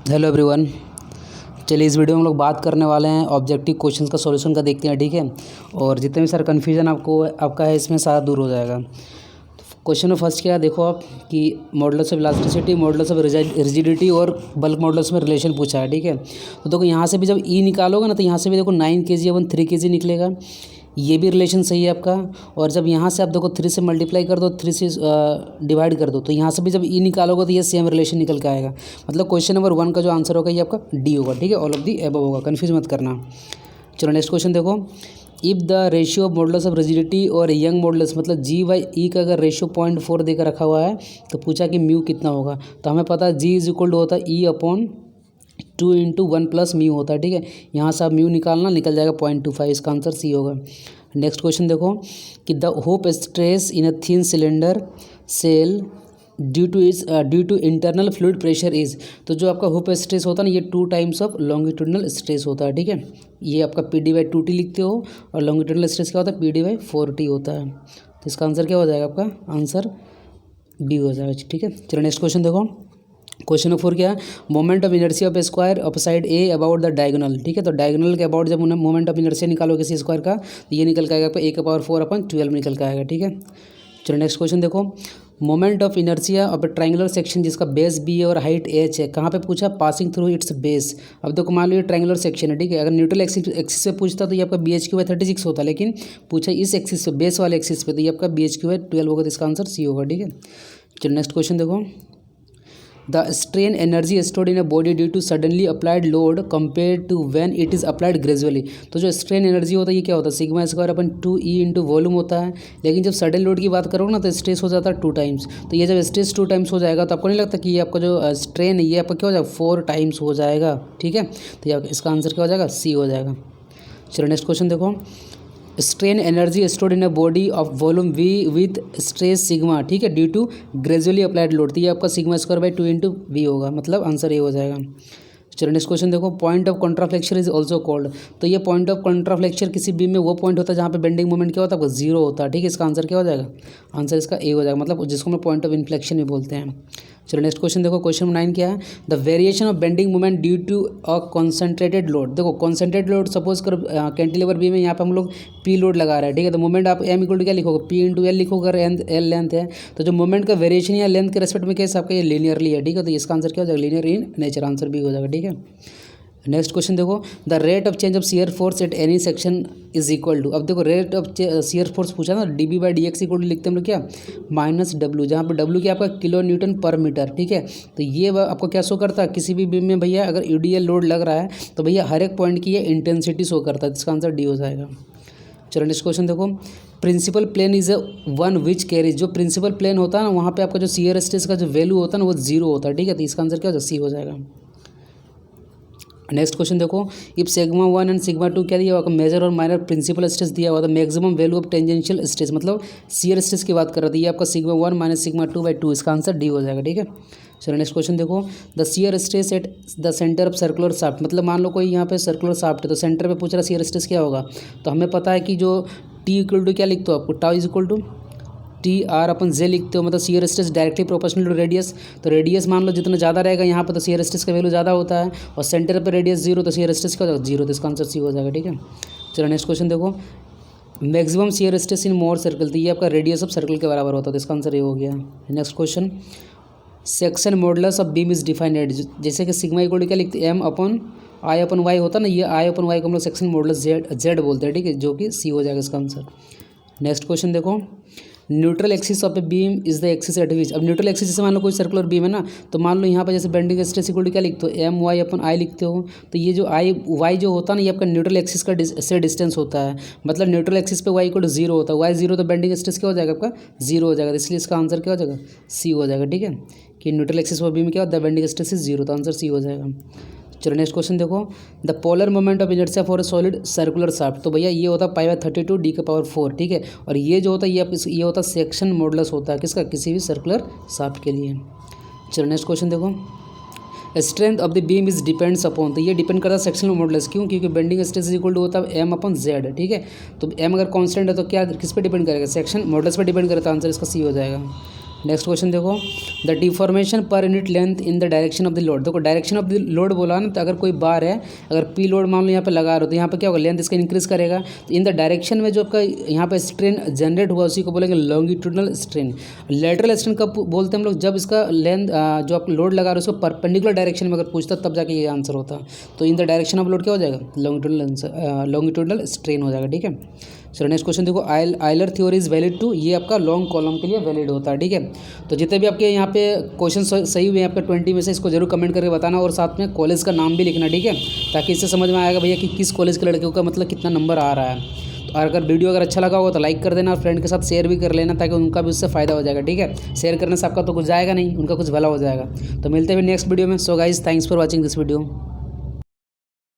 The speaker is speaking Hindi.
Hello everyone. चलिए इस वीडियो में हम लोग बात करने वाले हैं ऑब्जेक्टिव क्वेश्चंस का सॉल्यूशन का, देखते हैं, ठीक है। और जितने भी सारे कन्फ्यूजन आपका है इसमें सारा दूर हो जाएगा। क्वेश्चन में फर्स्ट क्या है, देखो आप कि modulus of elasticity, modulus of rigidity और बल्क मॉडुलस में रिलेशन पूछा है, ठीक है। तो देखो यहाँ से भी जब ई निकालोगे ना तो यहाँ से भी देखो 9 kg अपन 3 kg निकलेगा, ये भी रिलेशन सही है आपका। और जब यहाँ से आप देखो 3 से मल्टीप्लाई कर दो, 3 से डिवाइड कर दो, तो यहाँ से भी जब ई निकालोगे तो ये सेम रिलेशन निकल के आएगा। मतलब क्वेश्चन नंबर 1 का जो आंसर होगा ये आपका डी होगा, ठीक है। ऑल ऑफ दी एबव होगा, कन्फ्यूज मत करना। चलो नेक्स्ट क्वेश्चन देखो। If the ratio of modulus of rigidity और यंग मॉडुलस, मतलब जी बाई ई का अगर रेशियो 0.4 देकर रखा हुआ है तो पूछा कि म्यू कितना होगा। तो हमें पता है जी इज इक्वल टू होता है ई अपॉन 2 × 1 + म्यू होता है, ठीक है। यहाँ से आप म्यू निकालना, निकल जाएगा 0.25, इसका आंसर सी होगा। नेक्स्ट क्वेश्चन देखो कि the hoop stress in a thin cylinder shell due to internal fluid pressure is. तो जो आपका होप स्ट्रेस होता है ना, ये 2 टाइम्स ऑफ लॉन्गिट्यूडनल स्ट्रेस होता है, ठीक है। ये आपका PD/2T लिखते हो, और लॉन्गिट्यूडनल स्ट्रेस क्या होता है, PD/4T होता है। तो इसका आंसर क्या हो जाएगा, आपका आंसर डी हो जाएगा, ठीक है। चलो नेक्स्ट क्वेश्चन देखो। क्वेश्चन नंबर 4 क्या है, moment of inertia of square of side A about the diagonal, ठीक है। तो डायगोनल के अबाउट जब मोमेंट ऑफ इनर्शिया निकालो किसी स्क्वायर का, तो ये निकल के आएगा आपका A⁴/12 निकल के आएगा, ठीक है। चलो नेक्स्ट क्वेश्चन देखो। Moment of inertia of A triangular section जिसका बेस बी है और हाइट h है, कहाँ पे पूछा, पासिंग थ्रू इट्स बेस। अब देखो मान लो ये ट्रायंगुलर सेक्शन है, ठीक है। अगर न्यूट्रल एक्सिस से पूछता तो ये आपका BHQ/36 होता, लेकिन पूछा इस एक्सिस पे, बेस वाले एक्सिस पे, तो ये आपका BHQ/12 होगा, तो इसका आंसर सी होगा, ठीक है। चलो नेक्स्ट क्वेश्चन देखो। The strain energy stored in a body due to suddenly applied load compare to when it is applied gradually. तो जो स्ट्रेन एनर्जी होता है ये क्या होता है, σ²/2E × वॉल्यूम होता है। लेकिन जब सडन लोड की बात करोगे ना तो स्ट्रेस हो जाता है 2 टाइम्स। तो ये जब स्ट्रेस 2 टाइम्स हो जाएगा तो आपको नहीं लगता कि ये आपका जो स्ट्रेन है ये आपका क्या हो जाएगा, 4 टाइम्स हो जाएगा, ठीक है। तो ये इसका आंसर क्या हो जाएगा, सी हो जाएगा। चलो नेक्स्ट क्वेश्चन देखो। Strain energy stored in a body of volume V with stress sigma, ठीक है, due to gradually applied load. तो ये आपका σ²/2 × V होगा, मतलब आंसर ये हो जाएगा। चलो नेक्स्ट क्वेश्चन देखो। Point of contraflexure is also called. तो ये पॉइंट ऑफ कॉन्ट्राफ्लेक्शन किसी बीम में वो पॉइंट होता है जहाँ पे बेंडिंग मोमेंट क्या होता है, वो 0 होता है, ठीक है। इसका आंसर क्या हो जाएगा, आंसर इसका ए हो जाएगा, मतलब जिसको हम पॉइंट ऑफ इन्फ्लेक्शन भी बोलते हैं। चलो नेक्स्ट क्वेश्चन देखो। क्वेश्चन नंबर 9 क्या है, the variation of bending moment due to a concentrated load. देखो कॉन्सेंट्रेटेड लोड सपोज कर कैंटिलीवर बीम में, यहाँ पे हम लोग P लोड लगा रहे हैं, ठीक है। तो मोमेंट आप M = क्या लिखोगे, P × L लिखोगे, अगर L लेंथ है। तो जो मोमेंट का वेरिएशन या लेंथ के रेस्पेक्ट में कैसे आपका ये लीनियरली है, ठीक है। तो इसका आंसर क्या हो जाएगा, लीनियर इन नेचर, आंसर भी हो जाएगा, ठीक है। नेक्स्ट क्वेश्चन देखो। The rate of change of shear force at any section is equal to. अब देखो रेट ऑफ शियर फोर्स पूछा ना, dB/dx = लिखते हैं हम लोग क्या, -W, जहाँ पे W क्या आपका किलो न्यूटन पर मीटर, ठीक है। तो ये आपको क्या शो करता है, किसी भी बीम में भैया अगर UDL लोड लग रहा है तो भैया हर एक पॉइंट की ये इंटेंसिटी शो करता है, इसका आंसर डी हो जाएगा। चलो नेक्स्ट क्वेश्चन देखो। Principal plane is one which carries. जो प्रिंसिपल प्लेन होता है ना वहाँ पे आपका जो शियर स्ट्रेस का जो वैल्यू होता है ना वो 0 होता है, ठीक है। तो इसका आंसर क्या हो जाएगा, सी हो जाएगा। नेक्स्ट क्वेश्चन देखो। इफ σ1 एंड σ2 क्या दिया हुआ, मेजर और माइनर प्रिंसिपल स्ट्रेस दिया हुआ था, maximum value of tangential stress, मतलब शियर स्ट्रेस की बात कर रहा था, ये आपका σ1 - σ2/2, इसका आंसर डी हो जाएगा, ठीक है। चलो नेक्स्ट क्वेश्चन देखो। The shear stress at the centre of circular shaft, मतलब मान लो कोई यहाँ पे सर्कुलर शाफ्ट है तो सेंटर पे पूछ रहा शियर स्ट्रेस क्या होगा। तो हमें पता है कि जो T = क्या लिखते हो आपको, τ = TR/J लिखते हो, मतलब shear stress directly proportional to radius. तो रेडियस मान लो जितना ज़्यादा रहेगा यहाँ पर तो शियर स्ट्रेस का वैल्यू ज़्यादा होता है, और सेंटर पर रेडियस 0 तो शियर स्ट्रेस क्या हो जाएगा, 0, तो इसका आंसर सी हो जाएगा, ठीक है। चलो नेक्स्ट क्वेश्चन देखो। Maximum shear stress in more circle, तो ये आपका रेडियस ऑफ सर्कल के बराबर होता है, तो इसका आंसर ये हो गया। Next question. Section modulus of beam is defined, जैसे कि सिग्मा = क्या लिखते हैं, M/I/Y होता है ना, ये I/Y को हम लोग सेक्शन मॉडुलस Z बोलते हैं, ठीक है, जो कि सी हो जाएगा इसका आंसर। नेक्स्ट क्वेश्चन देखो। Neutral axis of a beam is the axis at विच। अब न्यूट्रल एक्सिस जैसे मान लो कोई सर्कुलर बीम है ना, तो मान लो यहाँ पर जैसे बेंडिंग स्ट्रेस = क्या लिखते हो, MY/I लिखते हो। तो ये जो Y जो होता है ना, ये आपका न्यूट्रल एक्सिस का से डिस्टेंस होता है, मतलब न्यूट्रल एक्सिस पे Y = 0 होता है, Y 0 तो बेंडिंग स्ट्रेस क्या हो जाएगा, आपका 0 हो जाएगा, इसलिए इसका आंसर क्या हो जाएगा, सी हो जाएगा, ठीक है। कि न्यूट्रल एक्सिस ऑफ बीम क्या होता है, बेंडिंग स्ट्रेस इज 0, तो आंसर सी हो जाएगा। चलो नेक्स्ट क्वेश्चन देखो। The polar moment of inertia for a solid circular shaft, तो भैया ये होता है π/32 D⁴, ठीक है। और ये जो होता है ये होता है सेक्शन मॉडुलस होता है किसका, किसी भी सर्कुलर शाफ्ट के लिए। चलो नेक्स्ट क्वेश्चन देखो। Strength of the beam is depends upon, तो ये डिपेंड करता है सेक्शनल मॉडुलस, क्यों, क्योंकि बेंडिंग स्ट्रेस = होता है M/Z, ठीक है। तो M अगर कांस्टेंट है तो क्या किस पे डिपेंड करेगा, सेक्शन मॉडुलस पे डिपेंड करेगा, तो आंसर इसका सी हो जाएगा। नेक्स्ट क्वेश्चन देखो, the deformation per unit length in the direction of the load. देखो डायरेक्शन ऑफ द लोड बोला ना, तो अगर कोई बार है, अगर पी लोड मान लो यहाँ पे लगा रहे हो, तो यहाँ पे क्या होगा, लेंथ इसका इंक्रीज करेगा। तो इन द डायरेक्शन में जो आपका यहाँ पे स्ट्रेन जनरेट हुआ उसी को बोलेंगे लॉन्गिट्यूडनल स्ट्रेन। लेटरल स्ट्रेन कब बोलते हैं हम लोग, जब इसका लेंथ जो आप लोड लगा रहे हो उसको परपेंडिकुलर डायरेक्शन में अगर पूछता तब जाके ये आंसर होता। तो in the direction of load क्या हो जाएगा, लॉन्गिट्यूडनल स्ट्रेन हो जाएगा। ठीक है, चलो नेक्स्ट क्वेश्चन देखो, Euler theory is valid to, ये आपका लॉन्ग कॉलम के लिए वैलिड होता है। ठीक है, तो जितने भी आपके यहाँ पे क्वेश्चन सही हुए हैं आपके 20 में से, इसको जरूर कमेंट करके बताना और साथ में कॉलेज का नाम भी लिखना। ठीक है, ताकि इससे समझ में आएगा भैया कि किस कॉलेज के लड़कियों का मतलब कितना नंबर आ रहा है। तो अगर वीडियो अगर अच्छा लगा होगा तो लाइक कर देना और फ्रेंड के साथ शेयर भी कर लेना, ताकि उनका भी उससे फ़ायदा हो जाएगा। ठीक है, शेयर करने से आपका तो कुछ जाएगा नहीं, उनका कुछ भला हो जाएगा। तो मिलते हैं नेक्स्ट वीडियो में। So guys, thanks for watching this video.